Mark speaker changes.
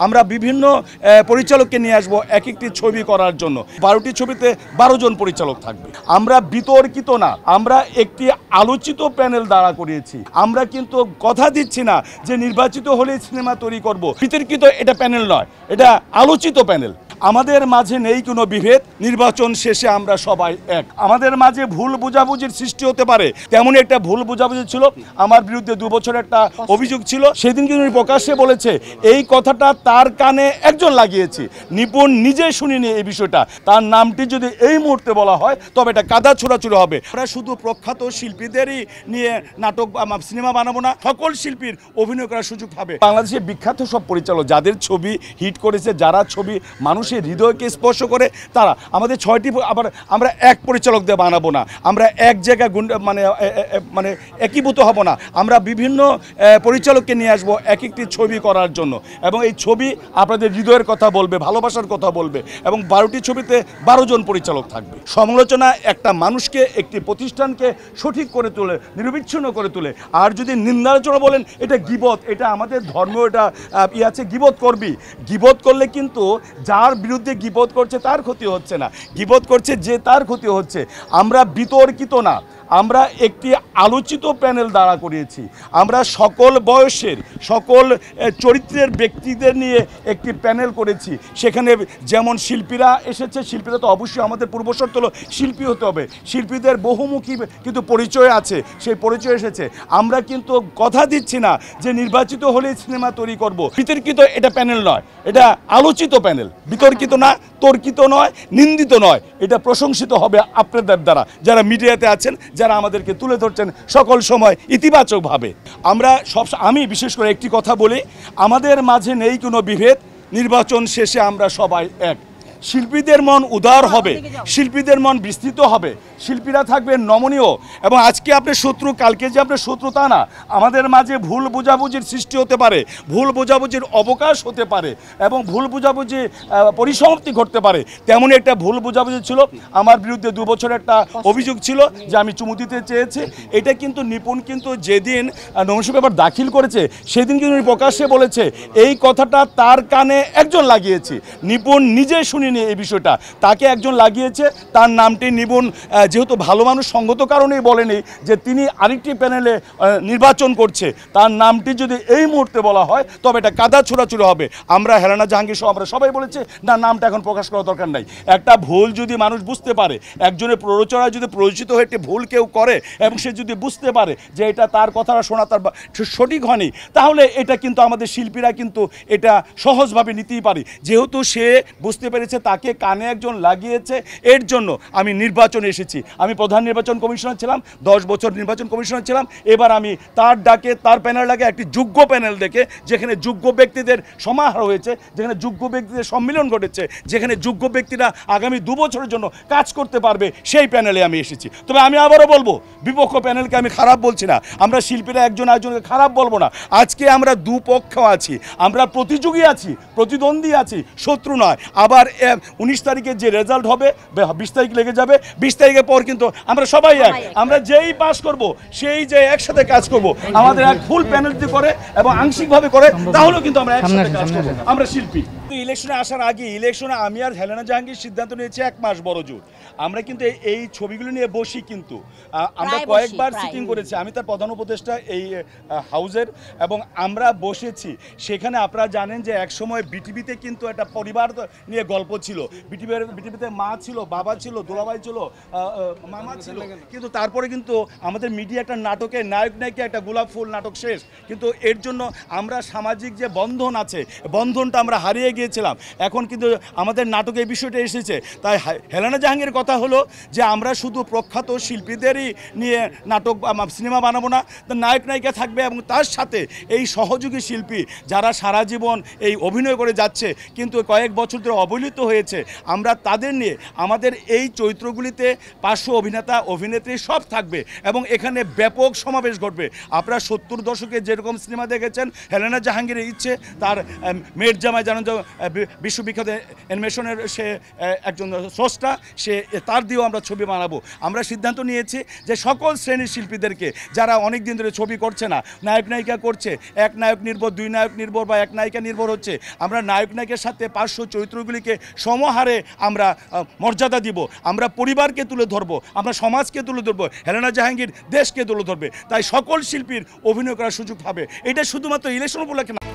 Speaker 1: আমরা বিভিন্ন পরিচালককে নিয়ে আসবো এক একটি ছবি করার জন্য। 12টি ছবিতে 12 জন পরিচালক থাকবে। আমরা বিতর্কিত না, আমরা একটি আলোচিত প্যানেল দাঁড়া করিয়েছি। আমরা কিন্তু কথা দিচ্ছি না যে নির্বাচিত হলে সিনেমা তৈরি করব। বিতর্কিত এটা প্যানেল নয়, এটা আলোচিত প্যানেল। আমাদের মাঝে নেই কোনো বিভেদ, নির্বাচন শেষে আমরা সবাই এক। আমাদের মাঝে ভুল বোঝাবুঝির সৃষ্টি হতে পারে, তেমনই একটা ভুল বোঝাবুঝি ছিল। আমার বিরুদ্ধে 2 বছর একটা অভিযোগ ছিল, সেদিন কিন্তু প্রকাশ্যে বলেছে এই কথাটা তার কানে একজন লাগিয়েছে, নিপুণ নিজে শুনিনি এই বিষয়টা। তার নামটি যদি এই মুহূর্তে বলা হয় তবে এটা কাদা ছোড়াছুড়ি হবে। আমরা শুধু প্রখ্যাত শিল্পীদেরই নিয়ে নাটক সিনেমা বানাবো না, সকল শিল্পীর অভিনয় করার সুযোগ পাবে। বাংলাদেশের বিখ্যাত সব পরিচালক যাদের ছবি হিট করেছে, যারা ছবি মানুষের হৃদয়কে স্পর্শ করে, তারা আমাদের 6টি। আবার আমরা এক পরিচালক দিয়ে বানাবো না, আমরা এক জায়গায় মানে একীভূত হব না। আমরা বিভিন্ন পরিচালককে নিয়ে আসবো এক একটি ছবি করার জন্য, এবং এই ছবি আপনাদের হৃদয়ের কথা বলবে, ভালোবাসার কথা বলবে। এবং 12টি ছবিতে 12 জন পরিচালক থাকবে। সমালোচনা একটা মানুষকে, একটি প্রতিষ্ঠানকে সঠিক করে তোলে, নিরবিচ্ছিন্ন করে তোলে। আর যদি নিন্দালোচনা বলেন এটা গীবত, এটা আমাদের ধর্ম, এটা আছে গীবত করবি। গীবত করলে কিন্তু যার বিরুদ্ধে গীবত করছে তার ক্ষতি হচ্ছে না, গীবত করছে যে তার ক্ষতি হচ্ছে। আমরা বিতর্কিত না, আমরা একটি আলোচিত প্যানেল দাঁড়া করিয়েছি। আমরা সকল বয়সের, সকল চরিত্রের ব্যক্তিদের নিয়ে একটি প্যানেল করেছি। সেখানে যেমন শিল্পীরা এসেছে, শিল্পীরা তো অবশ্যই আমাদের পূর্বশর্ত হলো শিল্পী হতে হবে। শিল্পীদের বহুমুখী কিন্তু পরিচয় আছে, সেই পরিচয় এসেছে। আমরা কিন্তু কথা দিচ্ছি না যে নির্বাচিত হলে সিনেমা তৈরি করব। বিতর্কিত এটা প্যানেল নয়, এটা আলোচিত প্যানেল। বিতর্কিত না, তর্কিত নয়, নিন্দিত নয়, এটা প্রশংসিত হবে আপনাদের দ্বারা, যারা মিডিয়াতে আছেন, যারা আমাদেরকে তুলে ধরছেন সকল সময় ইতিবাচকভাবে। আমি বিশেষ করে একটি কথা বলি, আমাদের মাঝে নেই কোনো বিভেদ, নির্বাচন শেষে আমরা সবাই এক। শিল্পীদের মন উদার হবে, শিল্পীদের মন বিস্তৃত হবে, শিল্পীরা থাকবে নমনীয়। এবং আজকে আপনার শত্রু, কালকে যে আপনার শত্রু তা না। আমাদের মাঝে ভুল বোঝাবুঝির সৃষ্টি হতে পারে, ভুল বোঝাবুঝির অবকাশ হতে পারে, এবং ভুল বোঝাবুঝি পরিসমাপ্তি ঘটতে পারে। তেমনই একটা ভুল বোঝাবুঝি ছিল। আমার বিরুদ্ধে 2 বছর একটা অভিযোগ ছিল যে আমি চুমু দিতে চেয়েছি। এটা কিন্তু নিপুণ কিন্তু যেদিন নমস্য পেপার দাখিল করেছে সেদিন কিন্তু প্রকাশ্যে বলেছে এই কথাটা তার কানে একজন লাগিয়েছে, নিপুণ নিজে শুনিনি এই বিষয়টা, তাকে একজন লাগিয়েছে। তার নামটি নিপুণ যেহেতু ভালো মানুষ সঙ্গত কারণেই বলেনি যে তিনি আরেকটি প্যানেলে নির্বাচন করছে, তার নামটি যদি এই মুহূর্তে বলা হয় তবে এটা কাদা ছোড়াছুড়ি হবে। আমরা হেলানা জাহাঙ্গীর সহ আমরা সবাই বলেছি না, নামটা এখন প্রকাশ করার দরকার নাই। একটা ভুল যদি মানুষ বুঝতে পারে, একজনের প্ররোচনায় যদি প্ররোচিত হয়ে একটি ভুল কেউ করে এবং সে যদি বুঝতে পারে যে এটা তার কথাটা শোনা তার সঠিক হয়নি, তাহলে এটা কিন্তু আমাদের শিল্পীরা কিন্তু এটা সহজভাবে নিতেই পারে। যেহেতু সে বুঝতে পেরেছে তাকে কানে একজন লাগিয়েছে, এর জন্য আমি নির্বাচনে এসেছি। আমি প্রধান নির্বাচন কমিশনার ছিলাম, 10 বছর নির্বাচন কমিশনার ছিলাম। এবার আমি তার ডাকে, তার প্যানেল ডাকে, একটি যোগ্য প্যানেল দেখে, যেখানে যোগ্য ব্যক্তিদের সমাহার হয়েছে, যেখানে যোগ্য ব্যক্তিদের সম্মিলন ঘটেছে, যেখানে যোগ্য ব্যক্তিরা আগামী 2 বছরের জন্য কাজ করতে পারবে, সেই প্যানেলে আমি এসেছি। তবে আমি আবারও বলবো, বিপক্ষ প্যানেলকে আমি খারাপ বলছি না, আমরা শিল্পীরা একজন আরেকজনকে খারাপ বলবো না। আজকে আমরা দুপক্ষ আছি, আমরা প্রতিযোগী আছি, প্রতিদ্বন্দ্বী আছি, শত্রু নয়। আবার 19 তারিখে যে রেজাল্ট হবে, 20 তারিখ লেগে যাবে, 20 তারিখের পর কিন্তু আমরা সবাই এক। আমরা যেই পাস করব সেই যে একসাথে কাজ করব, আমাদের এক ফুল প্যানেল দিয়ে করে এবং আংশিকভাবে করে, তাহলেও কিন্তু আমরা একসাথে কাজ করব, আমরা শিল্পী। ইলেকশনে আসার আগে, ইলেকশনে আমি আর হেলেনা জাহাঙ্গীর সিদ্ধান্ত নিয়েছি 1 মাস বড় জোর। আমরা কিন্তু এই ছবিগুলো নিয়ে বসি, কিন্তু আমরা কয়েকবার সিটিং করেছি, আমি তার প্রধান উপদেষ্টা এই হাউজের, এবং আমরা বসেছি সেখানে। আপনারা জানেন যে এক সময় বিটিভিতে কিন্তু একটা পরিবার নিয়ে গল্প ছিল, বিটিভিতে মা ছিল, বাবা ছিল, দোলাভাই ছিল, মামা ছিল, কিন্তু তারপরে কিন্তু আমাদের মিডিয়া একটা নাটকে নায়ক নায়িকা একটা গোলাপ ফুল নাটক শেষ। কিন্তু এর জন্য আমরা সামাজিক যে বন্ধন আছে, বন্ধনটা আমরা হারিয়ে গিয়েছিলাম। এখন কিন্তু আমাদের নাটকে এই বিষয়টা এসেছে। তাই হেলেনা জাহাঙ্গীরের কথা হলো যে আমরা শুধু প্রখ্যাত শিল্পীদেরই নিয়ে নাটক সিনেমা বানাবো না, নায়ক নায়িকা থাকবে, এবং তার সাথে এই সহযোগী শিল্পী যারা সারা জীবন এই অভিনয় করে যাচ্ছে কিন্তু কয়েক বছর ধরে অবহেলিত হয়েছে, আমরা তাদের নিয়ে আমাদের এই চরিত্রগুলিতে পার্শ্ব অভিনেতা অভিনেত্রী সব থাকবে, এবং এখানে ব্যাপক সমাবেশ ঘটবে। আপনারা 70 দশকে যেরকম সিনেমা দেখেছেন, হেলেনা জাহাঙ্গীরের ইচ্ছে তার মেয়ের জামাই যেন বিশ্ববিখ্যাত অ্যানিমেশনের সে একজন স্রষ্টা, সে তার দিয়েও আমরা ছবি বানাবো। আমরা সিদ্ধান্ত নিয়েছি যে সকল শ্রেণীর শিল্পীদেরকে যারা অনেক দিন ধরে ছবি করছে না, নায়ক নায়িকা করছে, এক নায়ক নির্ভর, দুই নায়ক নির্ভর বা এক নায়িকা নির্ভর হচ্ছে, আমরা নায়ক নায়িকার সাথে পার্শ্ব চরিত্রগুলিকে সমহারে আমরা মর্যাদা দিব। আমরা পরিবারকে তুলে ধরবো, আমরা সমাজকে তুলে ধরবো, হেলেনা জাহাঙ্গীর দেশকে তুলে ধরবে। তাই সকল শিল্পীর অভিনয় করার সুযোগ পাবে। এটা শুধুমাত্র ইলেকশন উপলক্ষে না।